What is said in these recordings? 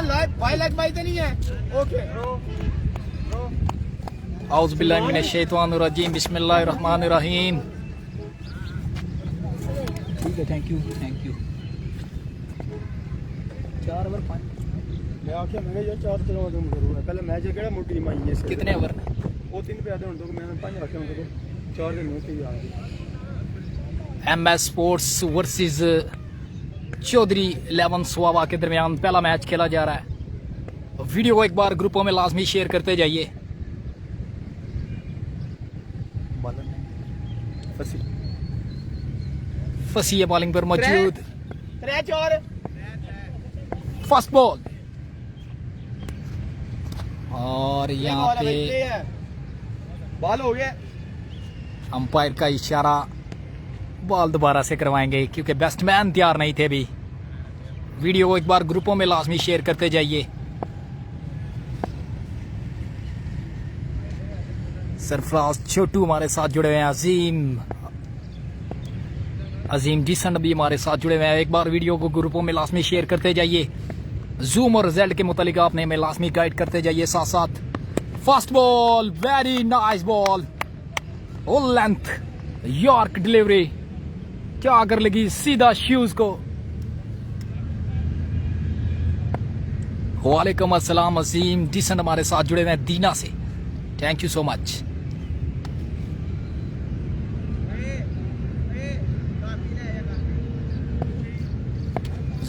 One life भाई life भाई तो नहीं है। ओके औज़ बिल्लाहि मिनश शैतानिर रजीम बिस्मिल्लाहिर रहमानिर रहीम। ठीक है, थैंक यू। 4 ओवर 5 मैं आखिया मैं यार 4 चलो तुम करूंगा पहले मैच है केड़ा मोटी माई है कितने ओवर ने? वो 3 पे आते हुन तो मैं 5 रखे हुन तो 4 के न्यूज़ पे आ गई। MS स्पोर्ट्स वर्सेस चौधरी 11 स्वावा के दरमियान पहला मैच खेला जा रहा है। वीडियो को एक बार ग्रुपों में लाजमी शेयर करते जाइए। फसी है बॉलिंग पर मौजूद। 3-4 फर्स्ट बॉल और यहाँ पे बॉल हो गया। अंपायर का इशारा, बॉल दोबारा से करवाएंगे क्योंकि बैट्समैन तैयार नहीं थे अभी। वीडियो को एक बार ग्रुपों में लाजमी शेयर करते जाइए। सरफराज छोटू हमारे साथ जुड़े हुए हैं, अजीम डिसन भी हमारे साथ जुड़े हुए हैं। एक बार वीडियो को ग्रुपों में लाजमी शेयर करते जाइए। जूम और रिजल्ट के मुतालिक आपने हमें लाजमी गाइड करते जाइए साथ साथ। First ball, very nice ball, all length York delivery, क्या कर लगी सीधा शूज को। वालेकुम अस्सलाम, अजीम डिसन हमारे साथ जुड़े हुए हैं दीना से, thank you so much.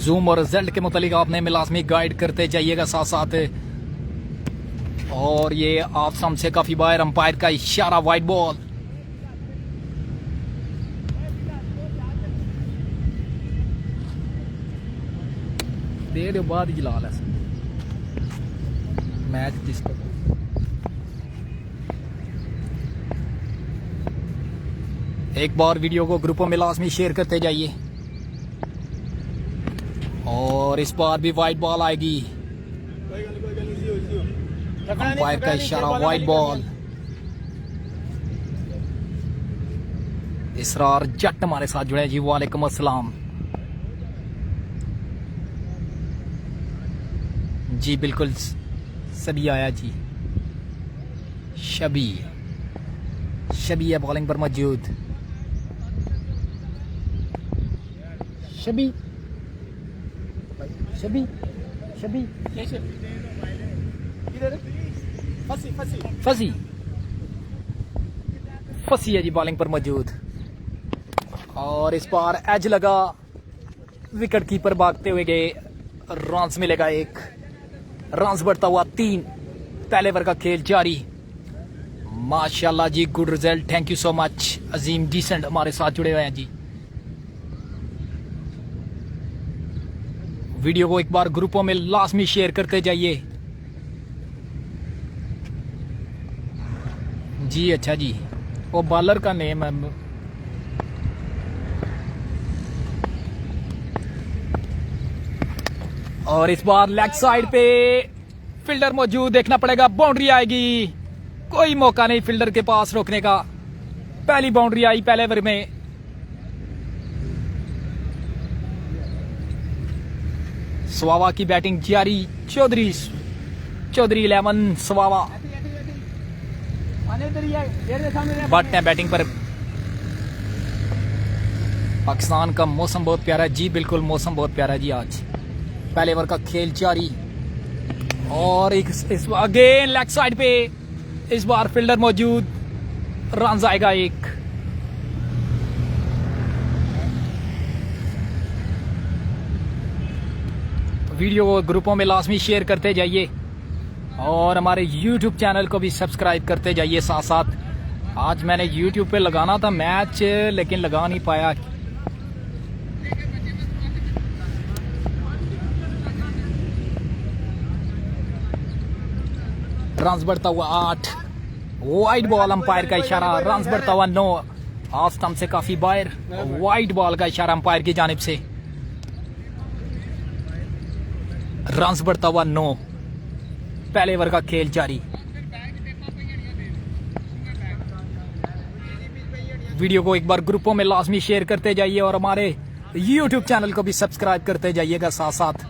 Zoom और रिजल्ट के मुतालिक आपने हमें लाजमी गाइड करते जाइएगा साथ साथ। और ये आप से काफी बाहर, अंपायर का इशारा, वाइड बॉल। देर बाद ही जला मैच जिसको एक बार वीडियो को ग्रुपों में लाजमी शेयर करते जाइए। और इस बार भी वाइड बॉल आएगी, अंपायर का इशारा, वाइड बॉल। इसरार जट हमारे साथ जुड़े जी, वालेकुम अस्सलाम जी। बिल्कुल सभी आया जी। शबी है बॉलिंग पर मौजूद। शबी फसी है जी बॉलिंग पर मौजूद। और इस बार एज लगा, विकेट कीपर भागते हुए गए, रन्स मिलेगा 1, रन्स बढ़ता हुआ 3, पहले ओवर का खेल जारी। माशाल्लाह जी, good result, thank you so much. Azeem डिसेंट हमारे साथ जुड़े हुए हैं जी। वीडियो को एक बार ग्रुपों में लाजमी शेयर करते जाइए जी। अच्छा जी, वो बॉलर का नेम है। और इस बार लेग साइड पे फील्डर मौजूद, देखना पड़ेगा, बाउंड्री आएगी, कोई मौका नहीं फील्डर के पास रोकने का। पहली बाउंड्री आई पहले ओवर में। स्वावा की बैटिंग जारी, चौधरी 11 स्वावा बट है बैटिंग पर। पाकिस्तान का मौसम बहुत प्यारा है जी, बिल्कुल मौसम बहुत प्यारा है जी आज। पहले ओवर का खेल जारी और इस अगेन लेग साइड पे, इस बार फील्डर मौजूद, रन आएगा 1। वीडियो को ग्रुपों में लाजमी शेयर करते जाइए और हमारे YouTube चैनल को भी सब्सक्राइब करते जाइए साथ साथ। आज मैंने YouTube पे लगाना था मैच लेकिन लगा नहीं पाया। रन्स बढ़ता हुआ 8, वाइड बॉल, अंपायर का इशारा, रन्स बढ़ता हुआ 9, ऑफ स्टंप से काफी बाहर, वाइड बॉल का इशारा अंपायर की जानिब से। रन्स बढ़ता हुआ 9, पहले ओवर का खेल जारी। वीडियो को एक बार ग्रुपों में लाजमी शेयर करते जाइए और हमारे YouTube चैनल को भी सब्सक्राइब करते जाइएगा साथ साथ।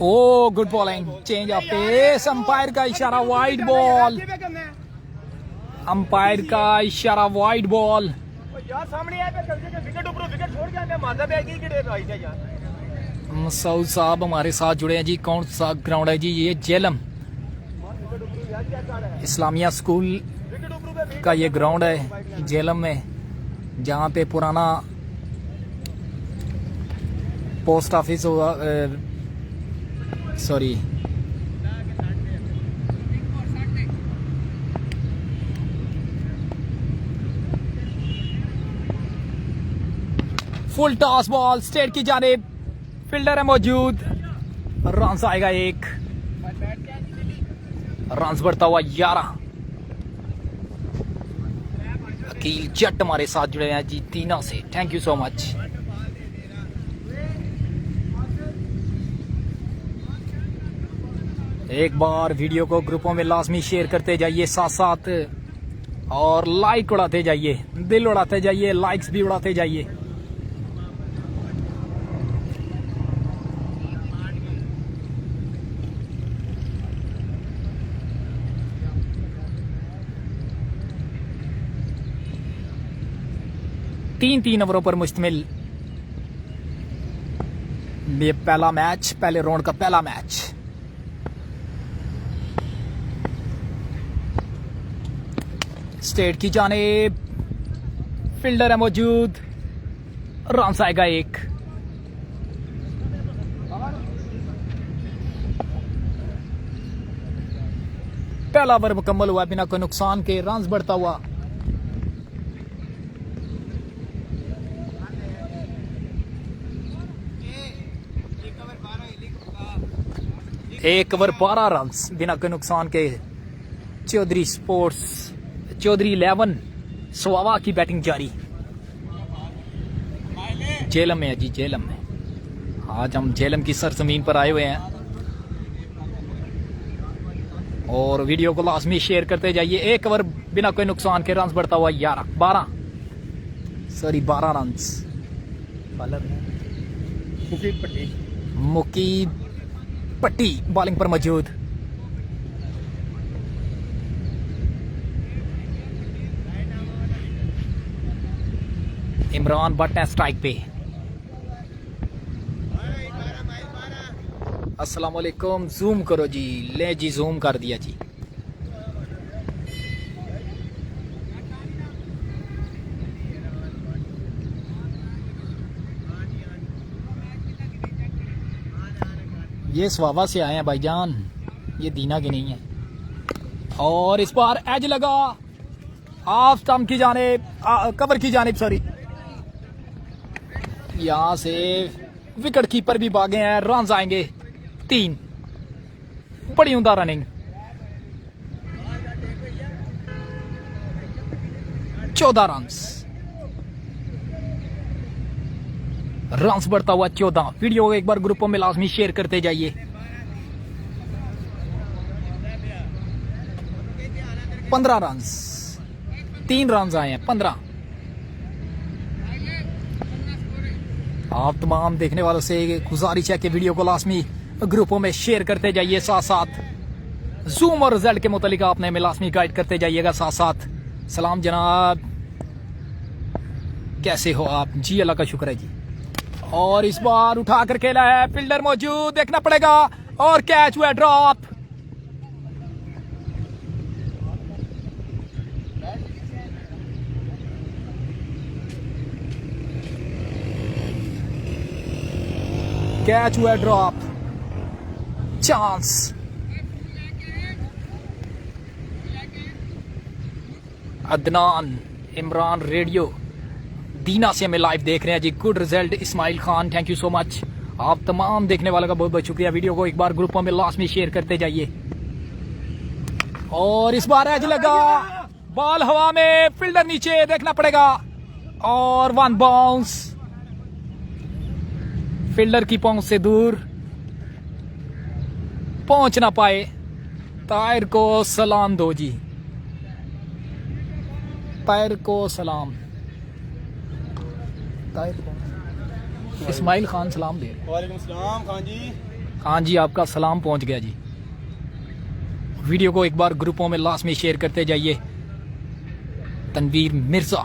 Oh good bowling, change of pace, umpire का इशारा, वाइड बॉल, अंपायर का इशारा, वाइड बॉल। यार सामने आया विकेट ऊपर विकेट छोड़ के मारदा पे की किड़े आई जा यार। मसूद साहब हमारे साथ जुड़े हैं जी। कौन सा ग्राउंड है जी? ये जेलम इस्लामिया स्कूल का ये ग्राउंड है जेलम में, जहाँ पे पुराना पोस्ट ऑफिस हुआ, sorry full toss ball state की जानिब, फील्डर है मौजूद, रन आएगा 1, रन बढ़ता हुआ 11। अकील जट हमारे साथ जुड़े हैं जी तीना से, थैंक यू सो मच। एक बार वीडियो को ग्रुपों में लाजमी शेयर करते जाइए, साथ साथ और लाइक उड़ाते जाइए, दिल उड़ाते जाइए, लाइक्स भी उड़ाते जाइए। तीन ओवरों पर मुश्तमिल ये पहला मैच, पहले राउंड का पहला मैच। स्टेट की जानिब, फील्डर है मौजूद, रन आएगा 1। पहला ओवर मुकम्मल हुआ बिना कोई नुकसान के, रन बढ़ता हुआ। एक ओवर 12 रन बिना कोई नुकसान के। चौधरी स्पोर्ट्स, चौधरी 11 स्वावा की बैटिंग जारी। जेलम में है जी, जेलम में। आज हम जेलम की सरजमीन पर आए हुए हैं और वीडियो को लाजमी शेयर करते जाइए। एक ओवर बिना कोई नुकसान के, रन बढ़ता हुआ 12 रन। मुकीब पट्टी बॉलिंग पर मौजूद। इमरान भट्ट है स्ट्राइक पे। अस्सलाम वालेकुम, जूम करो जी। ले जी, जूम कर दिया जी। ये स्वावा से आए हैं भाईजान, ये दीना के नहीं है। और इस बार एज लगा ऑफ स्टंप की जानिब, कवर की जानिब, सॉरी। यहां से विकेट कीपर भी भागे हैं, रन आएंगे 3। बड़ी उमदा रनिंग, 14 रन बढ़ता हुआ 14। वीडियो को एक बार ग्रुपों में लाजमी शेयर करते जाइए। 15 रन, 3 रन आए हैं, 15। आप तमाम देखने वालों से गुजारिश है कि वीडियो को लाजमी ग्रुपों में शेयर करते जाइए, साथ साथ जूम और रिजल्ट के मुतालिक आपने में लाजमी गाइड करते जाइएगा। साथ साथ सलाम जनाब, कैसे हो आप? जी अल्लाह का शुक्र है जी। और इस बार उठा कर खेला है, फील्डर मौजूद, देखना पड़ेगा, और कैच हुआ ड्रॉप। कैच हुआ drop, chance. Adnan Imran radio दीना से हमें लाइव देख रहे हैं जी। Good result Ismail Khan, thank you so much. आप तमाम देखने वालों का बहुत बहुत शुक्रिया। वीडियो को एक बार ग्रुपों में लाजमी शेयर करते जाइए। और इस बार एज लगा, बॉल हवा में, फील्डर नीचे, देखना पड़ेगा, और 1 बाउंस। फील्डर की पहुंच से दूर, पहुंच ना पाए। ताहिर को सलाम दो जी, ताहिर को सलाम। इस्माइल खान सलाम दे। वालेकुम सलाम खान जी। हाँ जी, आपका सलाम पहुंच गया जी। वीडियो को एक बार ग्रुपों में लास्ट में शेयर करते जाइए। तनवीर मिर्जा,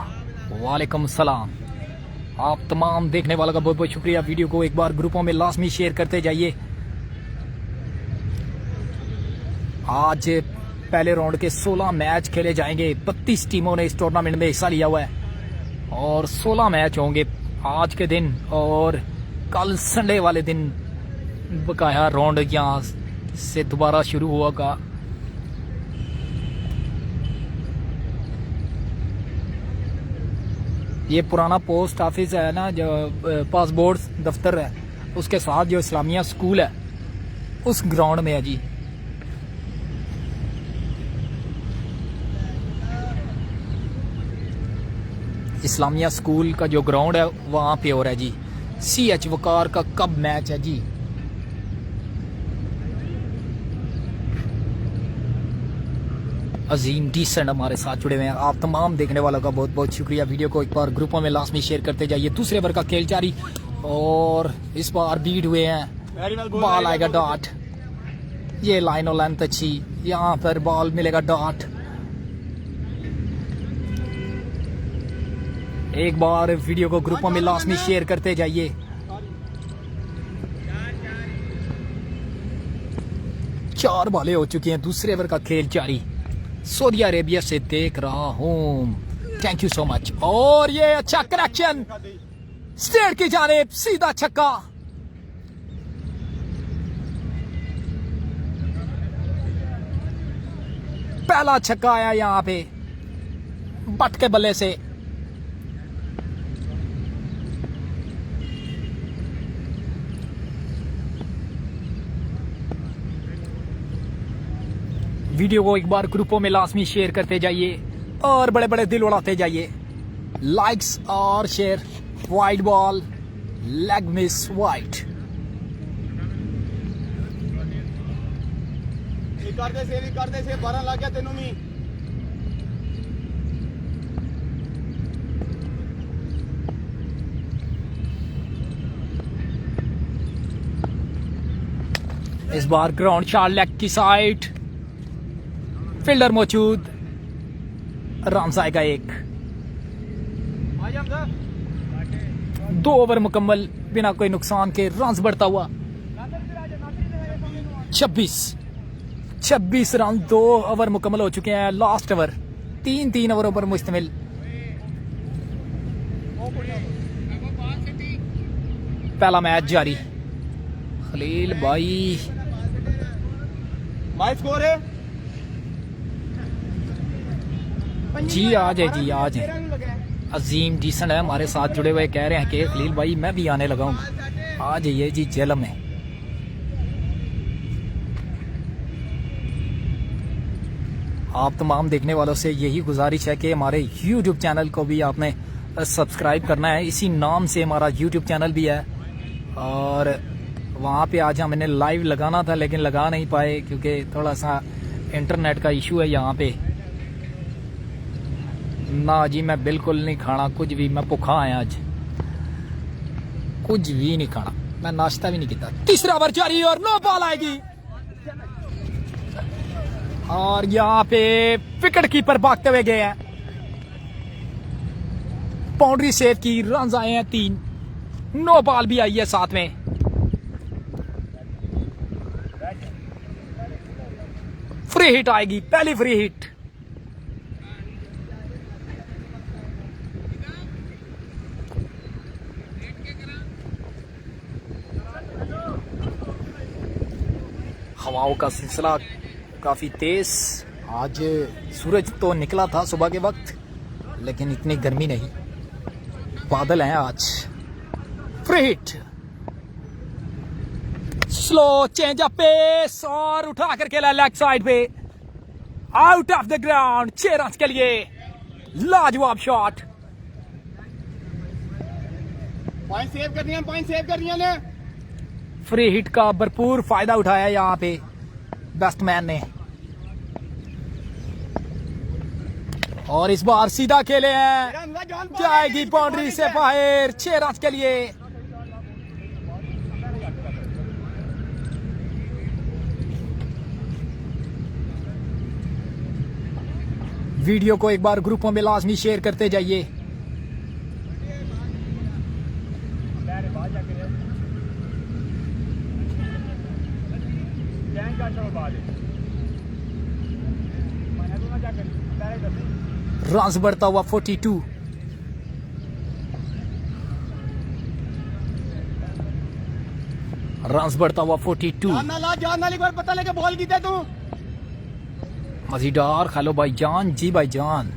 वालेकुम सलाम। आप तमाम देखने वालों का बहुत बहुत शुक्रिया। वीडियो को एक बार ग्रुपों में लास्ट में शेयर करते जाइए। आज पहले राउंड के 16 मैच खेले जाएंगे। 32 टीमों ने इस टूर्नामेंट में हिस्सा लिया हुआ है और 16 मैच होंगे आज के दिन, और कल संडे वाले दिन बकाया राउंड यहाँ से दोबारा शुरू होगा। ये पुराना पोस्ट ऑफिस है ना, जो पासपोर्ट दफ्तर है, उसके साथ जो इस्लामिया स्कूल है उस ग्राउंड में है जी। इस्लामिया स्कूल का जो ग्राउंड है वहां पे हो रहा है जी। CH वकार का कब मैच है जी। अजीम डीसेंट हमारे साथ जुड़े हुए हैं। आप तमाम देखने वालों का बहुत बहुत शुक्रिया। वीडियो को एक बार ग्रुपों में लास्ट में शेयर करते जाइए। दूसरे ओवर का खेल जारी, और इस बार बीट हुए हैं। बॉल आएगा डॉट। ये लाइन और लेंथ अच्छी, यहाँ पर बॉल मिलेगा डॉट। एक बार वीडियो को ग्रुपों में लास्ट में शेयर करते जाइए। चार बॉलें हो चुकी हैं। दूसरे ओवर का खेल जारी। सऊदी अरेबिया से देख रहा हूं। Thank you so much. और ये अच्छा कनेक्शन स्ट्रेट की जानिब, सीधा छक्का। पहला छक्का आया यहां पे बट के बल्ले से। वीडियो को एक बार ग्रुपों में लाजमी शेयर करते जाइए और बड़े बड़े दिल उड़ाते जाइए। लाइक्स और share. Wide ball, leg miss wide. करते से 12 लग गया तेनों में। इस बार ग्राउंड शॉट लेग की साइड, फील्डर मौजूद। रन आएगा एक। 2 ओवर मुकम्मल बिना कोई नुकसान के रन बढ़ता हुआ 26 रन। 2 ओवर मुकम्मल हो चुके हैं। लास्ट ओवर 3 ओवरों पर मुश्तमिल। पहला मैच जारी। खलील भाई स्कोर है जी। आज है जी, आज है। अजीम डीसेंट है हमारे साथ जुड़े हुए, कह रहे हैं कि खलील भाई मैं भी आने लगा हूं। आज ये जी जेलम है। आप तमाम देखने वालों से यही गुजारिश है कि हमारे YouTube चैनल को भी आपने सब्सक्राइब करना है। इसी नाम से हमारा YouTube चैनल भी है, और वहाँ पे आज हमने लाइव लगाना था लेकिन लगा नहीं पाए क्योंकि थोड़ा सा इंटरनेट का इशू है यहाँ पे। ना जी, मैं बिल्कुल नहीं खाना कुछ भी। मैं भुखा आया आज, कुछ भी नहीं खाना। मैं नाश्ता भी नहीं किया। तीसरा ओवर जारी और नो बॉल आएगी, और यहाँ पे विकेट कीपर भागते हुए गए हैं। बाउंड्री सेव की, रन आए हैं 3। नो बॉल भी आई है साथ में। फ्री हिट आएगी, पहली फ्री हिट। हवाओं का सिलसिला काफी तेज। आज सूरज तो निकला था सुबह के वक्त, लेकिन इतनी गर्मी नहीं। बादल हैं आज। Free hit, slow change of pace, और उठा कर खेला लेग साइड पे, out of the ground. 6 run के लिए लाजवाब शॉट। पॉइंट सेव करनी है। फ्री हिट का भरपूर फायदा उठाया यहाँ पे बैट्समैन ने, और इस बार सीधा खेले हैं। जाएगी बाउंड्री से बाहर। 6 रन के लिए। वीडियो को एक बार ग्रुपों में लाजमी शेयर करते जाइए। रन्स बढ़ता हुआ 42। रन्स बढ़ता हुआ 42। पता लगे बॉल जीता तू। मजीदार खेलो भाईजान जी भाईजान।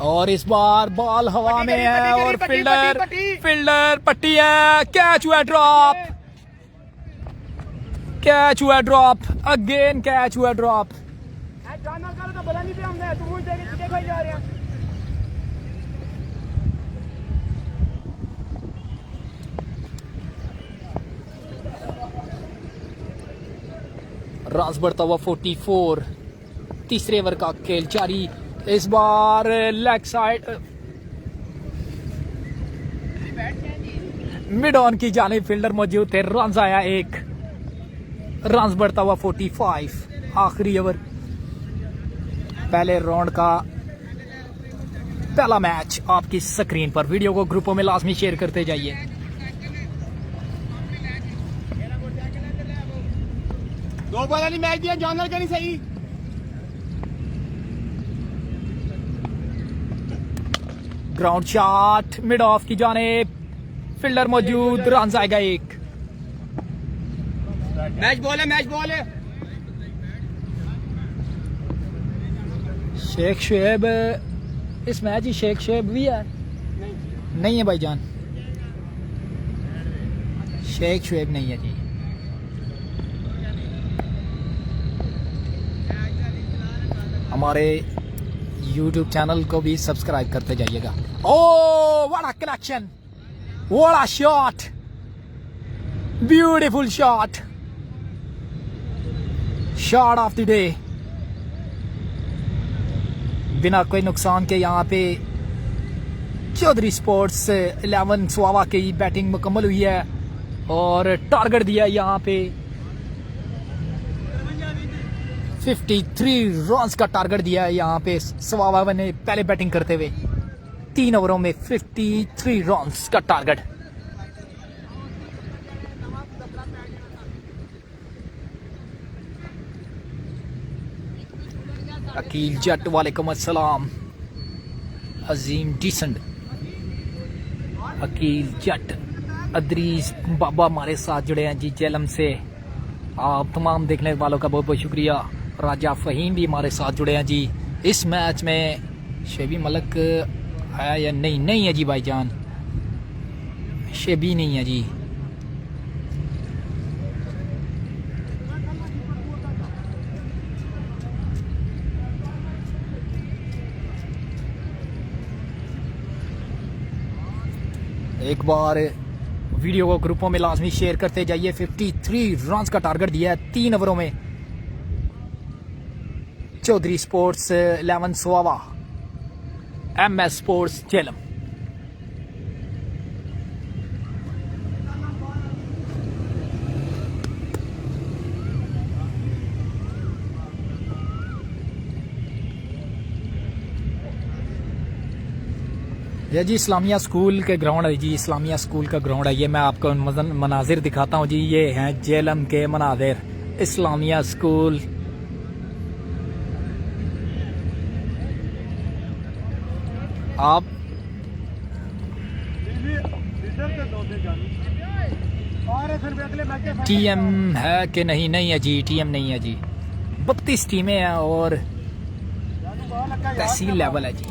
और इस बार बॉल हवा में है और फील्डर पट्टी है। कैच हुआ ड्रॉप। कैच हुआ ड्रॉप। अगेन कैच हुआ ड्रॉप। रन्स बढ़ता हुआ 44। तीसरे ओवर का खेल जारी। इस बार लेग साइड मिड ऑन की जानिब फील्डर मौजूद थे। रन्स आया एक। रन्स बढ़ता हुआ 45। आखिरी ओवर पहले राउंड का पहला मैच आपकी स्क्रीन पर। वीडियो को ग्रुपों में लाजमी शेयर करते जाइए। दो बॉल वाली मैच दिया जानवर का नहीं सही। ग्राउंड शॉट मिड ऑफ की जानिब फील्डर मौजूद। रन्स आएगा एक। मैच बॉल है, मैच बॉल है। शेख शुएब इस मैच ही शेख शुएब भी है? नहीं है भाईजान, शेख शुएब नहीं है जी। हमारे YouTube चैनल को भी सब्सक्राइब करते जाइएगा। Oh what a collection, what a shot, beautiful shot, shot of the day. बिना कोई नुकसान के यहाँ पे चौधरी स्पोर्ट्स 11 स्वावा की बैटिंग मुकम्मल हुई है और टारगेट दिया यहाँ पे 53 रन्स का टारगेट दिया है यहाँ पे स्वावा ने पहले बैटिंग करते हुए। 3 ओवरों में 53 रन्स का टारगेट। अकील जट वालेकुम अस्सलाम। अजीम डिसेंट अकील जट अदरीस बाबा हमारे साथ जुड़े हैं जी जेलम से। आप तमाम देखने वालों का बहुत बहुत शुक्रिया। राजा फहीम भी हमारे साथ जुड़े हैं जी। इस मैच में शेबी मलक आया या नहीं? नहीं है जी भाईजान, शेबी नहीं है जी। एक बार वीडियो को ग्रुपों में लाजमी शेयर करते जाइए। 53 रन्स का टारगेट दिया है 3 ओवरों में। Chaudhry sports 11 Sohawa, MS sports Jhelum. ये जी इस्लामिया स्कूल के ग्राउंड है जी, इस्लामिया स्कूल का ग्राउंड है ये। मैं आपको मनाजिर दिखाता हूँ जी। ये हैं जेलम के मनाजिर, इस्लामिया स्कूल। आप TM है कि नहीं? नहीं है जी, TM नहीं है जी। 32 टीमें हैं और तहसील लेवल है जी।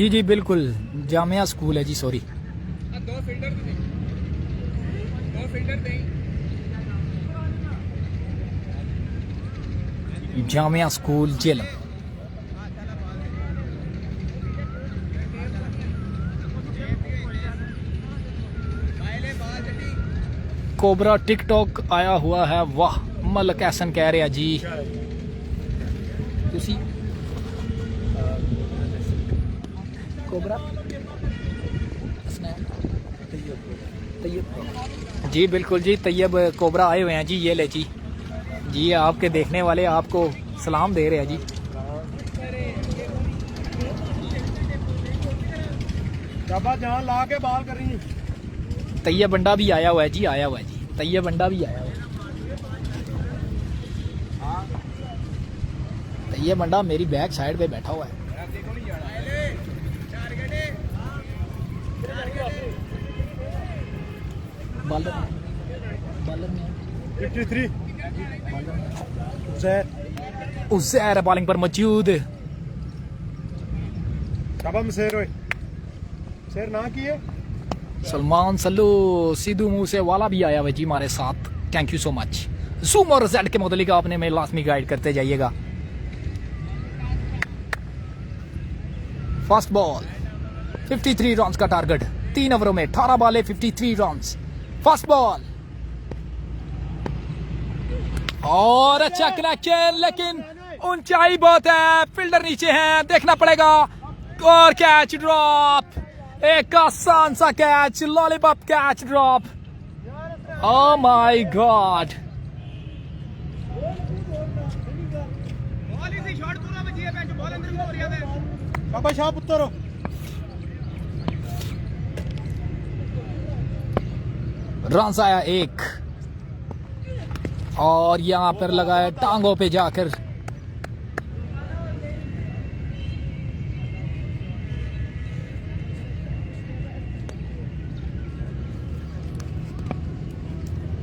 जी जी बिल्कुल, जामिया स्कूल है जी, sorry. Jamia school Jhelum. Cobra TikTok आया हुआ है, वाह। मलक एहसन कह रहे हैं जी तुसी कोबरा तैयब जी बिल्कुल जी, तैयब कोबरा आए हुए हैं जी, ये ले जी। जी आपके देखने वाले आपको सलाम दे रहे हैं जी। जहाँ ला के बाल कर रही। तैयब बंडा भी आया हुआ है जी, आया हुआ है जी, तैयब बंडा भी आया हुआ है। तैयब बंडा मेरी बैक साइड पे बैठा हुआ है। बॉलर में 53 उज़ैर बॉलिंग पर मौजूद। शेर ना किए। सलमान सल्लू सिद्धू मूसे वाला भी आया हुआ जी हमारे साथ, thank you so much. Zoom और जेड के मुतालिक आपने में लाजमी गाइड करते जाइएगा। फर्स्ट बॉल 53 रन का टारगेट, 3 ओवरों में 18 बॉले 53 रन। फर्स्ट बॉल और अच्छा कनेक्शन, लेकिन ऊंचाई बहुत है, फील्डर नीचे है, देखना पड़ेगा। और कैच ड्रॉप, एक आसान सा catch, lollipop catch drop. Oh my god, Baba Shah पुत्र रन आया एक, और यहां पर लगाया टांगों पे जाकर।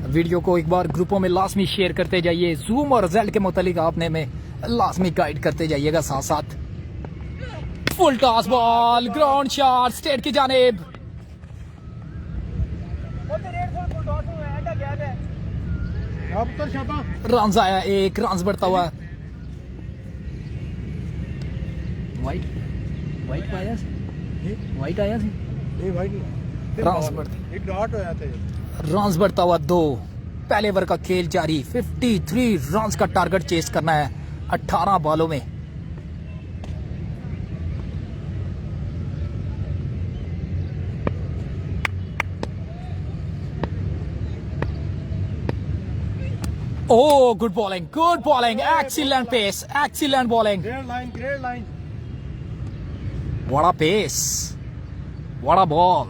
वीडियो को एक बार ग्रुपों में लाजमी शेयर करते जाइए। जूम और रिजल्ट के मुतालिक आपने में लाजमी गाइड करते जाइएगा साथ साथ। Full toss ball, ground shot state की जानिब। रन आया एक, रन बढ़ता हुआ। वाइट वाइट आया वाइट आया रन बढ़ते, एक डॉट होया थे। रन बढ़ता हुआ 2। पहले ओवर का खेल जारी, 53 रन का टारगेट चेस करना है 18 बॉलों में। Oh, good bowling, excellent pace, excellent bowling. Great line. What a pace, what a ball,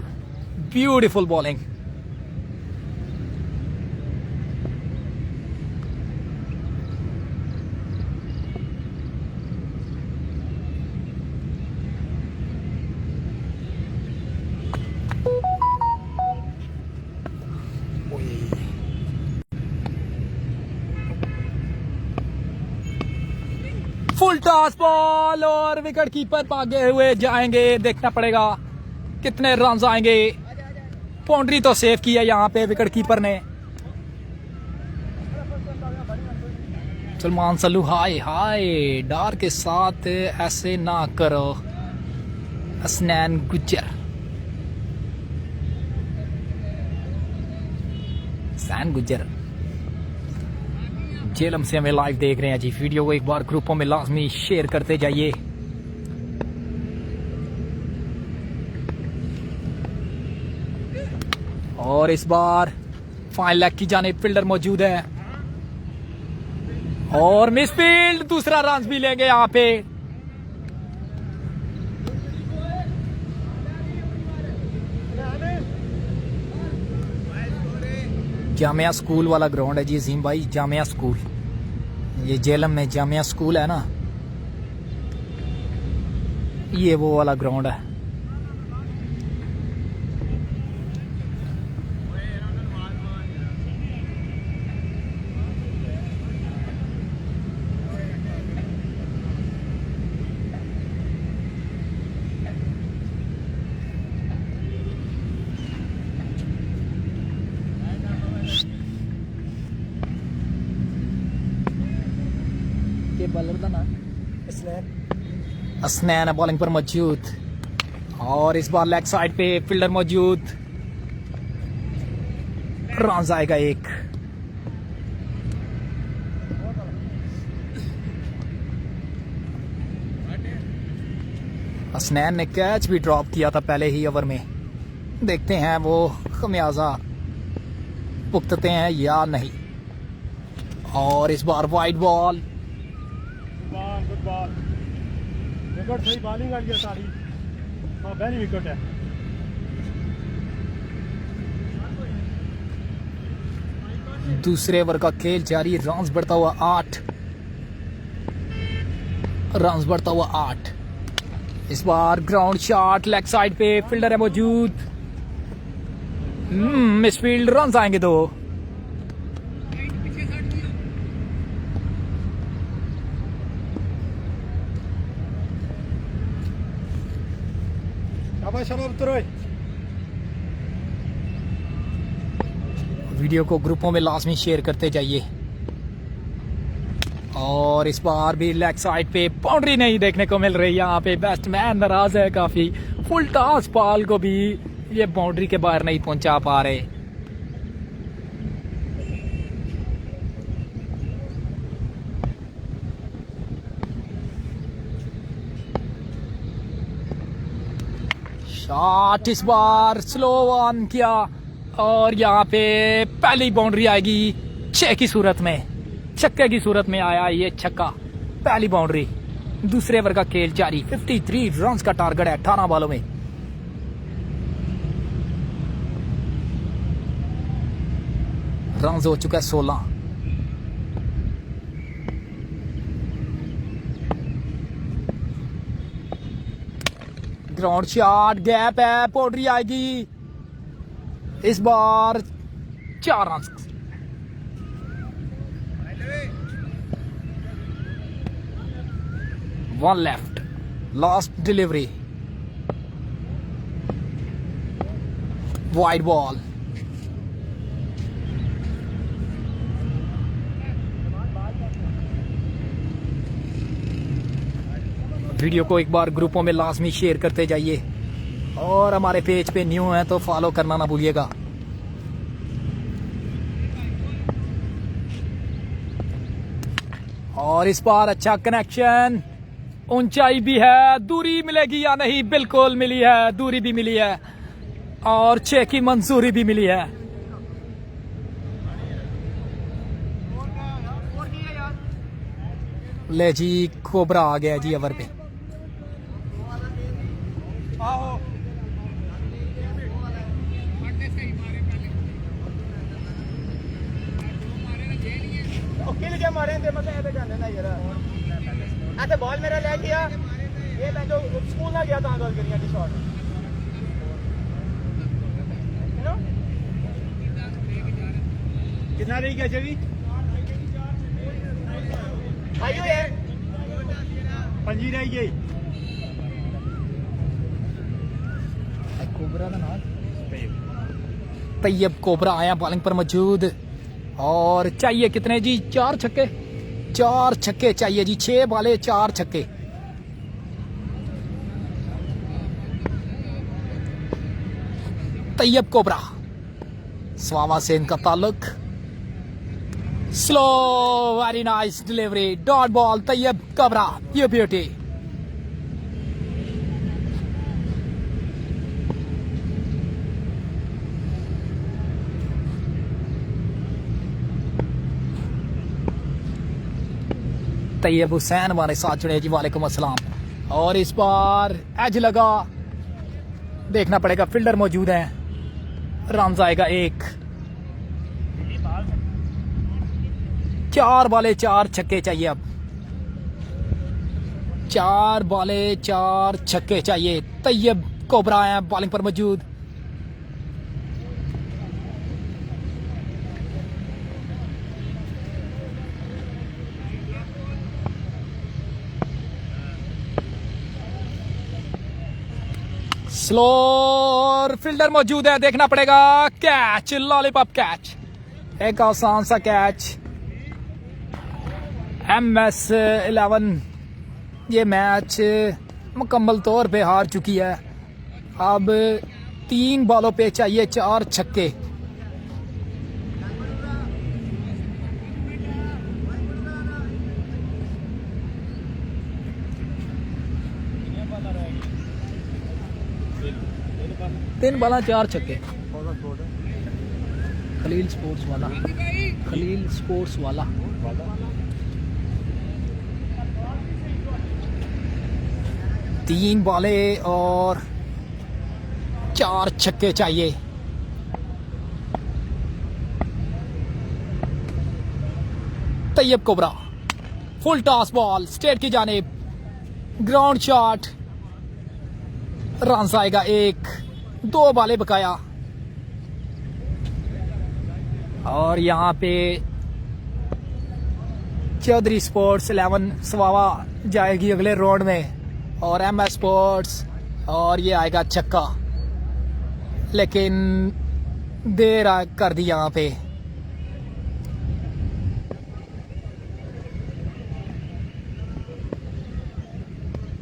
beautiful bowling. Full toss ball और विकेट कीपर भागे हुए जाएंगे, देखना पड़ेगा कितने रन आएंगे। बाउंड्री तो सेव किया यहाँ पे विकेट कीपर ने। सलमान सल्लू हाय हाय, डर के साथ ऐसे ना करो। हसनैन गुज्जर, सैन गुज्जर जेलम से हमें लाइव देख रहे हैं जी। वीडियो को एक बार ग्रुपों में लाजमी शेयर करते जाइए। और इस बार फाइन लेग की जानिब फील्डर मौजूद है और मिस फील्ड, दूसरा रन भी लेंगे यहाँ पे। जामिया स्कूल वाला ग्राउंड है जी अजीम भाई, जामिया स्कूल, ये जेलम में जामिया स्कूल है ना, ये वो वाला ग्राउंड है। बॉलर का नाम स्नैप असनैन है बॉलिंग पर मौजूद और इस बार लेग साइड पे फील्डर मौजूद। रन आएगा एक। असनैन ने कैच भी ड्रॉप किया था पहले ही ओवर में। देखते हैं वो खमियाजा भुगतते हैं या नहीं। और इस बार wide ball. Good ball wicket सही बॉलिंग वाली है सारी। हाँ पहली विकेट है। दूसरे ओवर का खेल जारी। रन्स बढ़ता हुआ 8। रन्स बढ़ता हुआ 8। इस बार ग्राउंड शॉट लेग साइड पे फील्डर है मौजूद। मिसफील्ड। रन्स आएंगे 2। वीडियो को ग्रुपों में लाजमी शेयर करते जाइए। और इस बार भी लेग साइड पे बाउंड्री नहीं देखने को मिल रही। यहाँ पे बैट्समैन नाराज है काफी। फुल टॉस बॉल को भी ये बाउंड्री के बाहर नहीं पहुंचा पा रहे। शॉट इस बार स्लो ऑन किया और यहाँ पे पहली बाउंड्री आएगी 6 की सूरत में। छक्के की सूरत में आया ये छक्का। पहली बाउंड्री। दूसरे ओवर का खेल जारी। 53 रन्स का टारगेट है 18 बॉलों में। रन्स हो चुका है 16। ग्राउंड शॉट गैप है। बाउंड्री आएगी इस बार 4 run. One left. Last delivery. Wide ball. Video को एक बार ग्रुपों में लाजमी शेयर करते जाइए और हमारे पेज पे न्यू है तो फॉलो करना ना भूलिएगा। और इस बार अच्छा कनेक्शन। ऊंचाई भी है। दूरी मिलेगी या नहीं? बिल्कुल मिली है। दूरी भी मिली है और 6 की मंजूरी भी मिली है। ले जी कोबरा आ गया जी ओवर पे। बॉल मेरा ले गया। ये मैं जो स्कूल ना गया था गल करिया की शॉट कितना रही गया चवी आइयो यार 5 रह गई। कोबरा का नाम तैयब कोबरा आया बॉलिंग पर मौजूद। और चाहिए कितने जी? 4 छक्के। 4 छक्के चाहिए जी। 6 बाले 4 छक्के। तैयब कोबरा स्वावा से इनका ताल्लुक। Slow very nice delivery. Dot ball Tayyab cobra. ये ब्यूटी। तैयब हुसैन हमारे साथ जुड़े जी। वालेकुम अस्सलाम। और इस बार एज लगा। देखना पड़ेगा। फील्डर मौजूद है। रन आएगा 1। 4 बाले 4 छक्के चाहिए। अब 4 बाले 4 छक्के चाहिए। तैयब कोबरा है बॉलिंग पर मौजूद। स्लोर फील्डर मौजूद है। देखना पड़ेगा। कैच। Lollipop catch. एक आसान सा कैच। MS11 ये मैच मुकम्मल तौर पे हार चुकी है। अब 3 बॉलों पे चाहिए 4 छक्के। तीन बाला 4 छक्के। खलील स्पोर्ट्स वाला, खलील स्पोर्ट्स वाला। तीन बॉले और 4 छक्के चाहिए। Tayyab cobra full toss ball straight की जानिब, ग्राउंड शॉट, रन आएगा 1, 2 बाले बकाया। और यहाँ पे चौधरी स्पोर्ट्स 11 सवावा जाएगी अगले राउंड में, और MS स्पोर्ट्स, और ये आएगा छक्का, लेकिन देर कर दी यहाँ पे।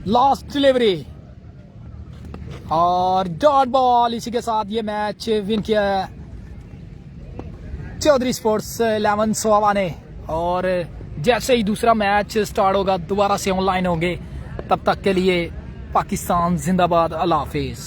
लास्ट डिलीवरी और डॉट बॉल। इसी के साथ ये मैच विन किया है चौधरी स्पोर्ट्स 11 सवावा ने। और जैसे ही दूसरा मैच स्टार्ट होगा दोबारा से ऑनलाइन होंगे। तब तक के लिए पाकिस्तान जिंदाबाद, अल्लाह हाफिज।